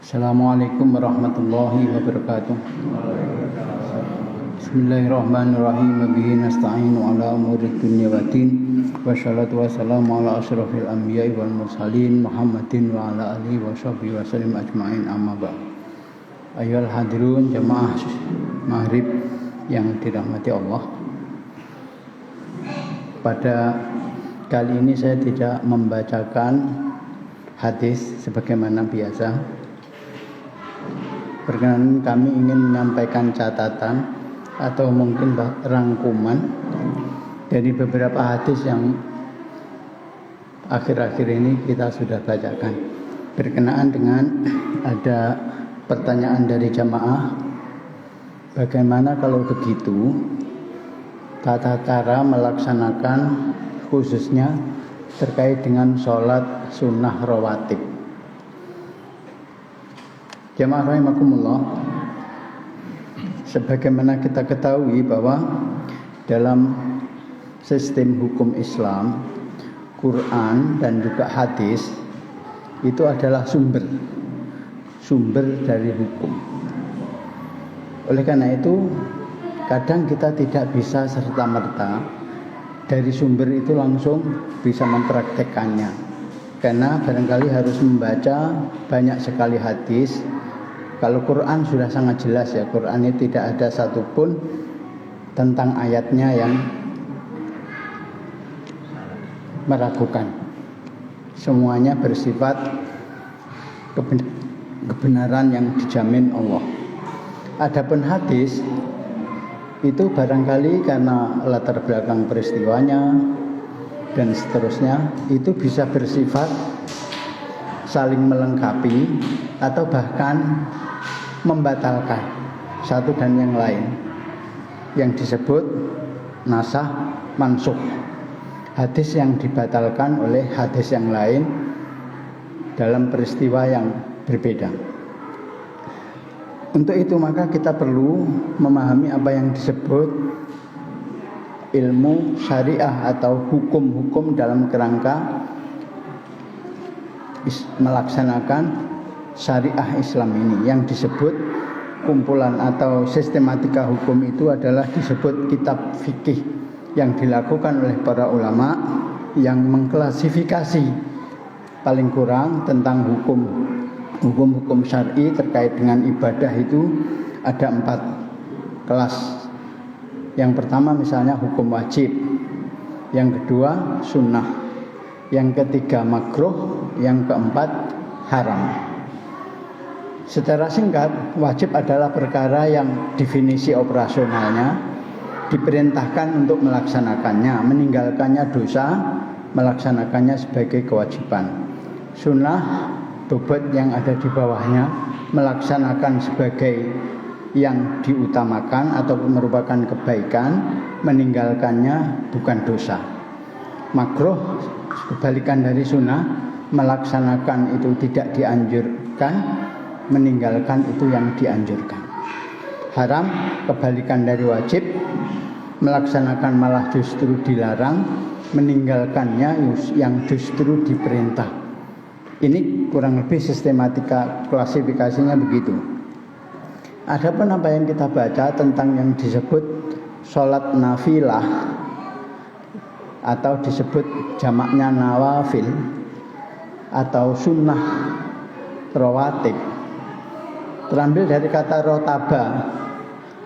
Assalamualaikum warahmatullahi wabarakatuh. Bismillahirrahmanirrahim. Bihi nasta'inu ala umurid dunya waddin. Wassalatu wassalamu ala asyrafil anbiya'i wal mursalin Muhammadin wa ala alihi wa sahbihi wasallim ajma'in, amma ba'd. Ayyuhal hadirun jamaah maghrib yang dirahmati Allah. Pada kali ini saya tidak membacakan hadis sebagaimana biasa. Perkenan kami ingin menyampaikan catatan atau mungkin rangkuman dari beberapa hadis yang akhir-akhir ini kita sudah bacakan. Berkenaan dengan ada pertanyaan dari jamaah, bagaimana kalau begitu tata cara melaksanakan khususnya terkait dengan sholat sunnah rawatib. Jamaah rahimakumullah, sebagaimana kita ketahui bahwa dalam sistem hukum Islam, Quran dan juga hadis itu adalah sumber dari hukum. Oleh karena itu, kadang kita tidak bisa serta-merta dari sumber itu langsung bisa mempraktekannya, karena barangkali harus membaca banyak sekali hadis. Kalau Quran sudah sangat jelas ya, Quran ini tidak ada satupun tentang ayatnya yang meragukan. Semuanya bersifat kebenaran yang dijamin Allah. Adapun hadis itu barangkali karena latar belakang peristiwanya dan seterusnya itu bisa bersifat saling melengkapi atau bahkan membatalkan satu dan yang lain, yang disebut nasakh mansukh. Hadis yang dibatalkan oleh hadis yang lain dalam peristiwa yang berbeda. Untuk itu maka kita perlu memahami apa yang disebut ilmu syariah atau hukum-hukum dalam kerangka melaksanakan syariah Islam ini. Yang disebut kumpulan atau sistematika hukum itu adalah disebut kitab fikih yang dilakukan oleh para ulama yang mengklasifikasi paling kurang tentang hukum-hukum syar'i terkait dengan ibadah itu ada 4 kelas. Yang pertama misalnya hukum wajib, yang kedua sunnah, yang ketiga makruh, yang keempat haram. Secara singkat, wajib adalah perkara yang definisi operasionalnya diperintahkan untuk melaksanakannya, meninggalkannya dosa, melaksanakannya sebagai kewajiban. Sunnah, bobot yang ada di bawahnya, melaksanakan sebagai yang diutamakan atau merupakan kebaikan, meninggalkannya bukan dosa. Makruh, kebalikan dari sunnah, melaksanakan itu tidak dianjurkan, meninggalkan itu yang dianjurkan. Haram, kebalikan dari wajib, melaksanakan malah justru dilarang, meninggalkannya yang justru diperintah. Ini kurang lebih sistematika klasifikasinya begitu. Adapun apa yang kita baca tentang yang disebut sholat nafilah atau disebut jamaknya nawafil atau sunnah rawatib, terambil dari kata rotaba.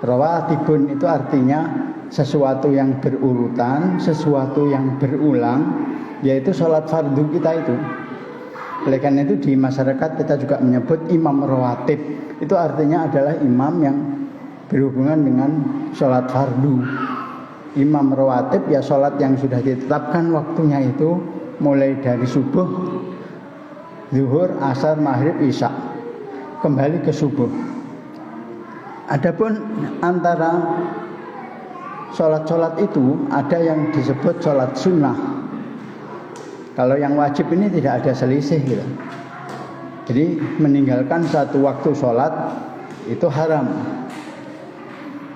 Rawatibun itu artinya sesuatu yang berurutan, sesuatu yang berulang, yaitu sholat fardu kita itu. Oleh karena itu di masyarakat kita juga menyebut imam rawatib. Itu artinya adalah imam yang berhubungan dengan sholat fardu. Imam rawatib ya sholat yang sudah ditetapkan waktunya itu mulai dari subuh, zuhur, asar, maghrib, isya, kembali ke subuh. Adapun antara sholat-sholat itu ada yang disebut sholat sunnah. Kalau yang wajib ini tidak ada selisih gitu. Jadi meninggalkan satu waktu sholat itu haram.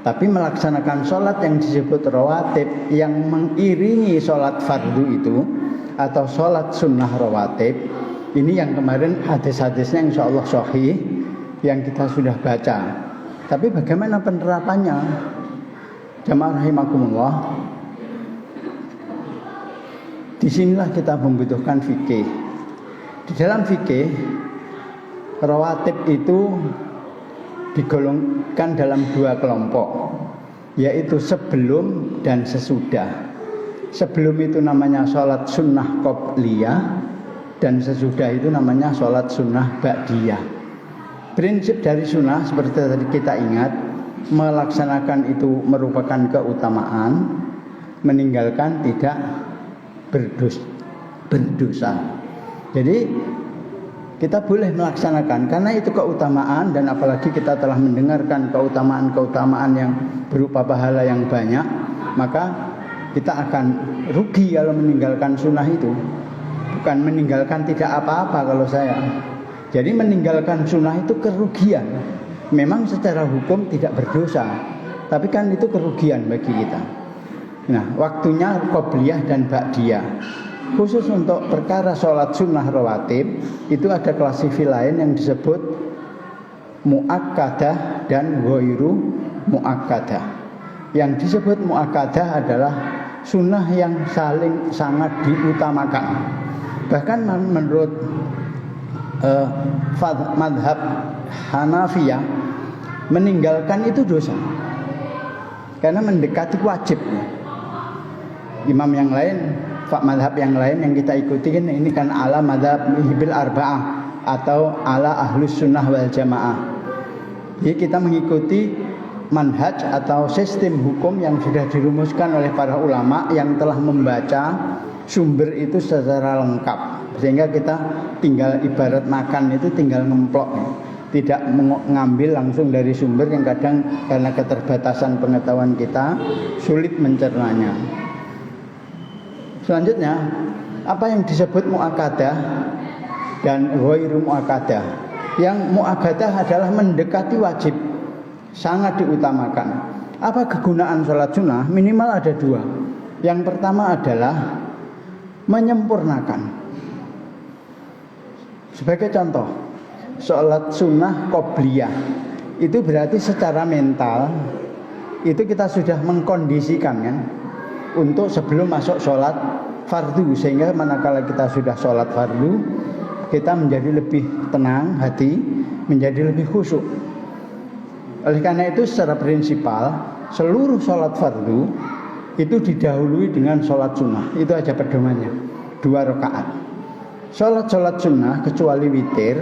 Tapi melaksanakan sholat yang disebut rawatib yang mengiringi sholat fardu itu atau sholat sunnah rawatib Ini yang kemarin hadis-hadisnya insya Allah sahih yang kita sudah baca. Tapi bagaimana penerapannya? Jamaah rahimakumullah. Disinilah kita membutuhkan fikih. Di dalam fikih, rawatib itu digolongkan dalam dua kelompok, yaitu sebelum dan sesudah. Sebelum itu namanya sholat sunnah qobliyah, dan sesudah itu namanya sholat sunnah ba'diyah. Prinsip dari sunnah seperti tadi kita ingat, melaksanakan itu merupakan keutamaan, meninggalkan tidak berdosa. Jadi kita boleh melaksanakan karena itu keutamaan, dan apalagi kita telah mendengarkan keutamaan-keutamaan yang berupa pahala yang banyak, maka kita akan rugi kalau meninggalkan sunnah itu. Bukan meninggalkan tidak apa-apa kalau saya. Jadi meninggalkan sunnah itu kerugian. Memang secara hukum tidak berdosa, tapi kan itu kerugian bagi kita. Nah, waktunya qobliyah dan ba'diyah. Khusus untuk perkara sholat sunnah rawatib, itu ada klasifikasi lain yang disebut mu'akkadah dan ghairu mu'akkadah. Yang disebut mu'akkadah adalah sunnah yang saling sangat diutamakan. Bahkan menurut madhab Hanafiyah, meninggalkan itu dosa karena mendekati wajib. Imam yang lain, madhab yang lain yang kita ikutin ini kan ala madhab hibil arba'ah atau ala ahlus sunnah wal jamaah. Jadi kita mengikuti manhaj atau sistem hukum yang sudah dirumuskan oleh para ulama yang telah membaca sumber itu secara lengkap, sehingga kita tinggal ibarat makan itu tinggal ngemplok, tidak mengambil langsung dari sumber yang kadang karena keterbatasan pengetahuan kita sulit mencernanya. Selanjutnya, apa yang disebut mu'akkadah dan ghairu mu'akkadah. Yang mu'akkadah adalah mendekati wajib, sangat diutamakan. Apa kegunaan sholat sunnah? Minimal ada dua. Yang pertama adalah menyempurnakan. Sebagai contoh, sholat sunnah qobliyah itu berarti secara mental itu kita sudah mengkondisikan kan, untuk sebelum masuk sholat fardu, sehingga manakala kita sudah sholat fardu, kita menjadi lebih tenang hati, menjadi lebih khusyuk. Oleh karena itu secara prinsipal seluruh sholat fardu itu didahului dengan sholat sunnah. Itu aja pedomannya, 2 rakaat. Sholat sunnah kecuali witir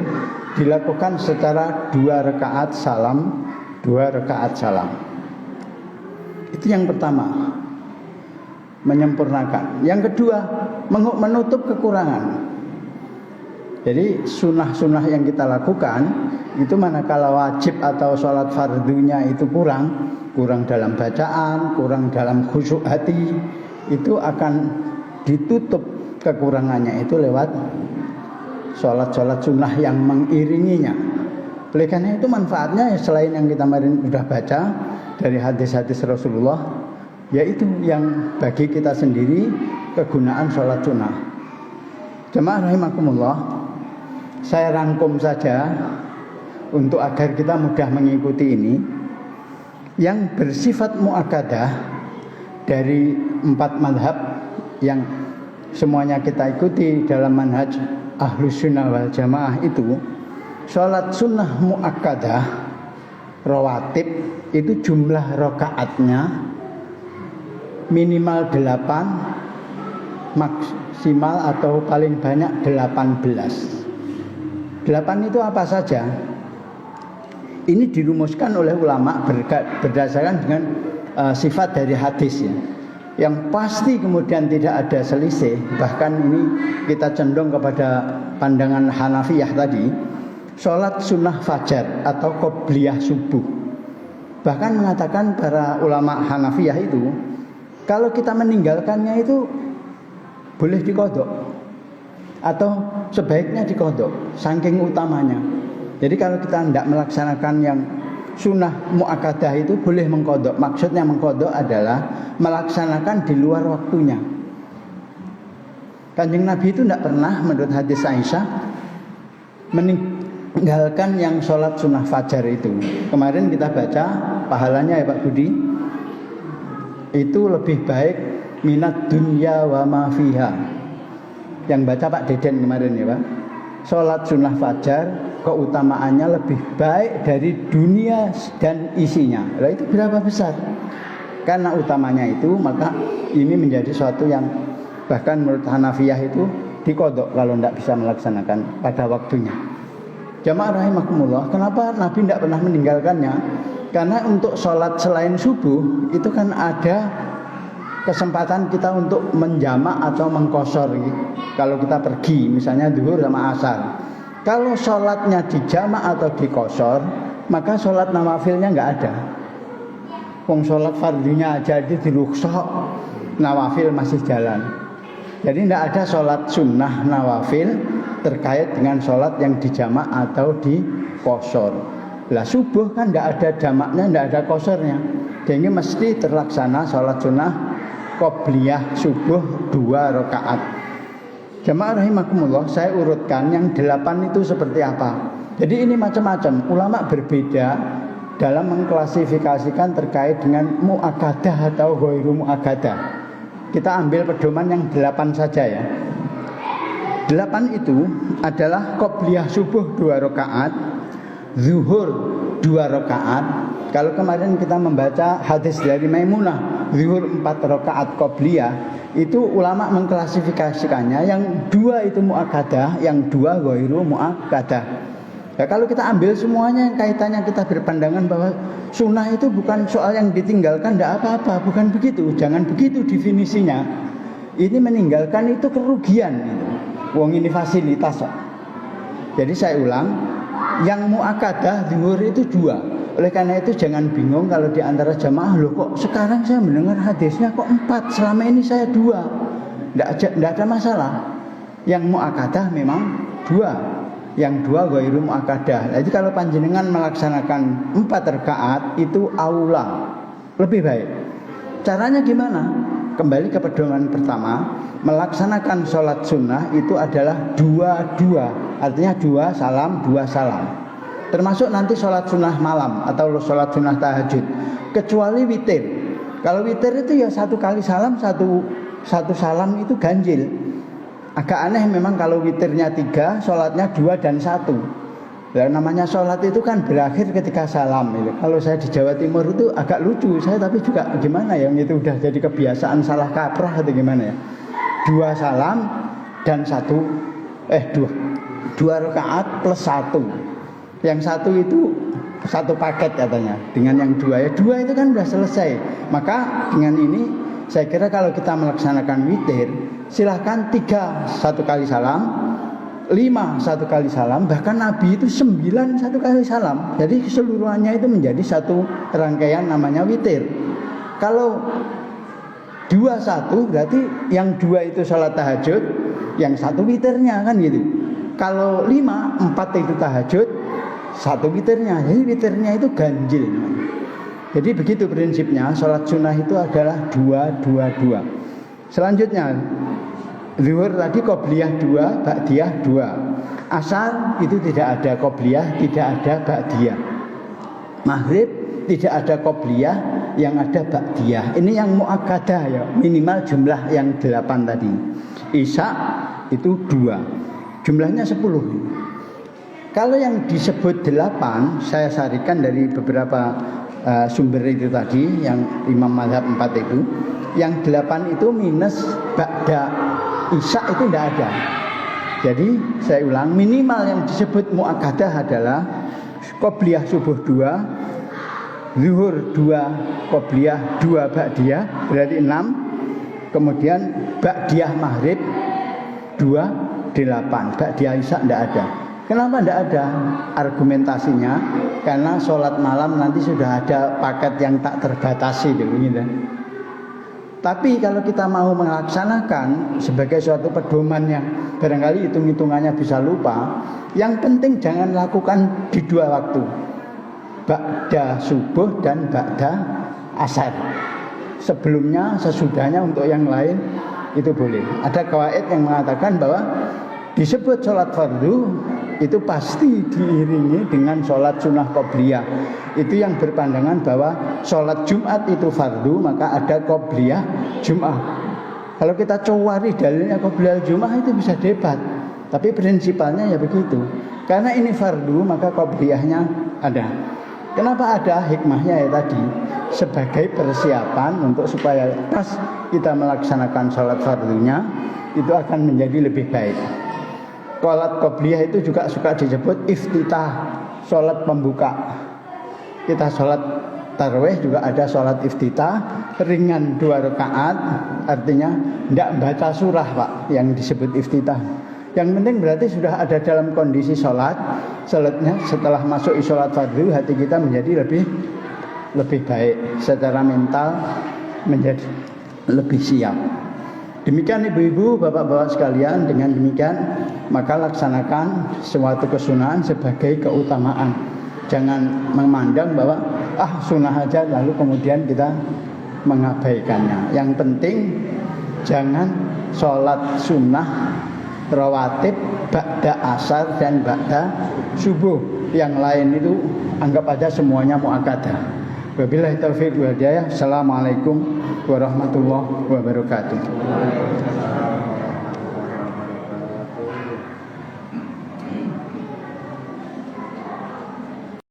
dilakukan secara 2 rakaat salam, 2 rakaat salam. Itu yang pertama, menyempurnakan. Yang kedua, menutup kekurangan. Jadi sunnah-sunnah yang kita lakukan itu manakala wajib atau sholat fardunya itu kurang dalam bacaan, kurang dalam khusyuk hati, itu akan ditutup kekurangannya itu lewat sholat sunnah yang mengiringinya. Oleh karena itu manfaatnya selain yang kita kemarin sudah baca dari hadis-hadis Rasulullah, yaitu yang bagi kita sendiri kegunaan sholat sunnah. Jemaah rahimakumullah, saya rangkum saja untuk agar kita mudah mengikuti ini. Yang bersifat mu'akkadah dari 4 madhab yang semuanya kita ikuti dalam manhaj ahlus sunnah wal jamaah itu, sholat sunnah mu'akkadah rawatib itu jumlah rakaatnya minimal 8, maksimal atau paling banyak 18. 8 itu apa saja? Ini dirumuskan oleh ulama berdasarkan dengan sifat dari hadis ya. Yang pasti kemudian tidak ada selisih. Bahkan ini kita condong kepada pandangan Hanafiyah tadi, sholat sunnah fajar atau qobliyah subuh. Bahkan mengatakan para ulama Hanafiyah itu, kalau kita meninggalkannya itu boleh diqodok atau sebaiknya diqodok, saking utamanya. Jadi kalau kita tidak melaksanakan yang sunnah mu'akkadah itu boleh mengqodok. Maksudnya mengqodok adalah melaksanakan di luar waktunya. Kanjeng Nabi itu tidak pernah menurut hadis Aisyah meninggalkan yang sholat sunnah fajar itu. Kemarin kita baca pahalanya ya Pak Budi, itu lebih baik minat dunya wa ma fiha. Yang baca Pak Deden kemarin ya Pak. Sholat sunnah fajar keutamaannya lebih baik dari dunia dan isinya. Nah itu berapa besar? Karena utamanya itu, maka ini menjadi suatu yang bahkan menurut Hanafiyah itu dikodok kalau tidak bisa melaksanakan pada waktunya. Jamaah rahimakumullah, kenapa Nabi tidak pernah meninggalkannya? Karena untuk sholat selain subuh itu kan ada kesempatan kita untuk menjamak atau mengkosor gitu. Kalau kita pergi misalnya zuhur sama asar, kalau sholatnya dijamak atau dikosor, maka sholat nawafilnya nggak ada. Wong sholat fardunya aja dirukhsah, nawafil masih jalan. Jadi tidak ada sholat sunnah nawafil terkait dengan sholat yang dijamak atau dikosor. Lah subuh kan tidak ada jamaknya, tidak ada kosornya. Jadi mesti terlaksana sholat sunnah qobliyah subuh 2 rakaat. Jamaah rahimakumullah, saya urutkan yang 8 itu seperti apa. Jadi ini macam-macam, ulama berbeda dalam mengklasifikasikan terkait dengan mu'akkadah atau ghairu mu'akkadah. Kita ambil pedoman yang 8 saja ya. 8 itu adalah qobliyah subuh 2 rakaat, zuhur 2 rakaat. Kalau kemarin kita membaca hadis dari Maimunah, zuhur 4 rakaat qobliyah, itu ulama mengklasifikasikannya yang 2 itu mu'akkadah, yang 2 ghairu mu'akkadah. Ya, kalau kita ambil semuanya yang kaitannya kita berpandangan bahwa sunnah itu bukan soal yang ditinggalkan tidak apa-apa, bukan begitu. Jangan begitu definisinya. Ini meninggalkan itu kerugian gitu. Wong ini fasilitas. Jadi saya ulang, yang mu'akkadah zuhur itu 2. Oleh karena itu jangan bingung kalau di antara jamaah, loh kok sekarang saya mendengar hadisnya kok 4, selama ini saya 2. Tidak ada masalah. Yang mu'akkadah memang 2. Yang 2 ghairu mu'akkadah. Jadi kalau panjenengan melaksanakan 4 rakaat itu aula, lebih baik. Caranya gimana? Kembali ke pedoman pertama, melaksanakan sholat sunnah itu adalah 2-2. Artinya 2 salam, 2 salam. Termasuk nanti sholat sunnah malam atau sholat sunnah tahajud. Kecuali witir. Kalau witir itu ya 1 kali salam, satu salam itu ganjil. Agak aneh memang kalau witirnya 3, sholatnya 2 dan 1. Nah, namanya sholat itu kan berakhir ketika salam itu. Kalau saya di Jawa Timur itu agak lucu, saya tapi juga gimana ya, itu udah jadi kebiasaan salah kaprah atau gimana ya. 2 salam dan 2 rakaat plus 1. Yang 1 itu 1 paket katanya. Dengan yang 2 ya 2 itu kan udah selesai. Maka dengan ini saya kira kalau kita melaksanakan witir, silahkan 3 1 kali salam, 5 1 kali salam, bahkan Nabi itu 9 1 kali salam. Jadi keseluruhannya itu menjadi satu rangkaian namanya witir. Kalau 2-1 berarti yang 2 itu sholat tahajud, yang 1 witirnya kan gitu. Kalau 5-4 itu tahajud, 1 witirnya. Jadi witirnya itu ganjil. Jadi begitu prinsipnya, sholat sunnah itu adalah 2-2-2. Selanjutnya zuhur tadi qobliyah 2, ba'diyah 2. Asar itu tidak ada qobliyah, tidak ada ba'diyah. Maghrib tidak ada qobliyah, yang ada ba'diyah. Ini yang mu'akkadah ya, minimal jumlah yang 8 tadi. Isya itu 2, jumlahnya 10. Kalau yang disebut 8, saya sarikan dari beberapa sumber itu tadi, yang Imam Mazhab 4 itu. Yang 8 itu minus ba'da isya itu tidak ada. Jadi saya ulang, minimal yang disebut mu'akkadah adalah qobliyah subuh 2, zuhur 2, qobliyah 2 ba'diyah, berarti 6. Kemudian ba'diyah maghrib 2, 8. Ba'diyah isya tidak ada. Kenapa tidak ada? Argumentasinya karena sholat malam nanti sudah ada paket yang tak terbatasi gitu. Tapi kalau kita mau melaksanakan sebagai suatu pedoman yang barangkali hitung-hitungannya bisa lupa, yang penting jangan lakukan di 2 waktu, ba'da subuh dan ba'da asar. Sebelumnya, sesudahnya untuk yang lain itu boleh. Ada qawaid yang mengatakan bahwa disebut sholat fardu itu pasti diiringi dengan sholat sunnah qobliyah. Itu yang berpandangan bahwa sholat Jumat itu fardu, maka ada qobliyah Jumat. Kalau kita cowari dalilnya qobliyah Jumat itu bisa debat, tapi prinsipalnya ya begitu. Karena ini fardu, maka qobliyahnya ada. Kenapa ada? Hikmahnya ya tadi, sebagai persiapan untuk supaya pas kita melaksanakan sholat fardunya itu akan menjadi lebih baik. Sholat qobliyah itu juga suka disebut iftitah, sholat pembuka. Kita sholat tarawih juga ada sholat iftitah, ringan 2 rakaat, artinya tidak baca surah Pak yang disebut iftitah. Yang penting berarti sudah ada dalam kondisi sholatnya setelah masuk sholat fardu, hati kita menjadi lebih baik, secara mental menjadi lebih siap. Demikian ibu-ibu, bapak-bapak sekalian, dengan demikian maka laksanakan suatu kesunahan sebagai keutamaan. Jangan memandang bahwa sunnah aja lalu kemudian kita mengabaikannya. Yang penting jangan sholat sunnah rawatib ba'da asar dan ba'da subuh. Yang lain itu anggap aja semuanya muakkadah. Wabillahi taufiq wal hidayah. Assalamualaikum warahmatullahi wabarakatuh.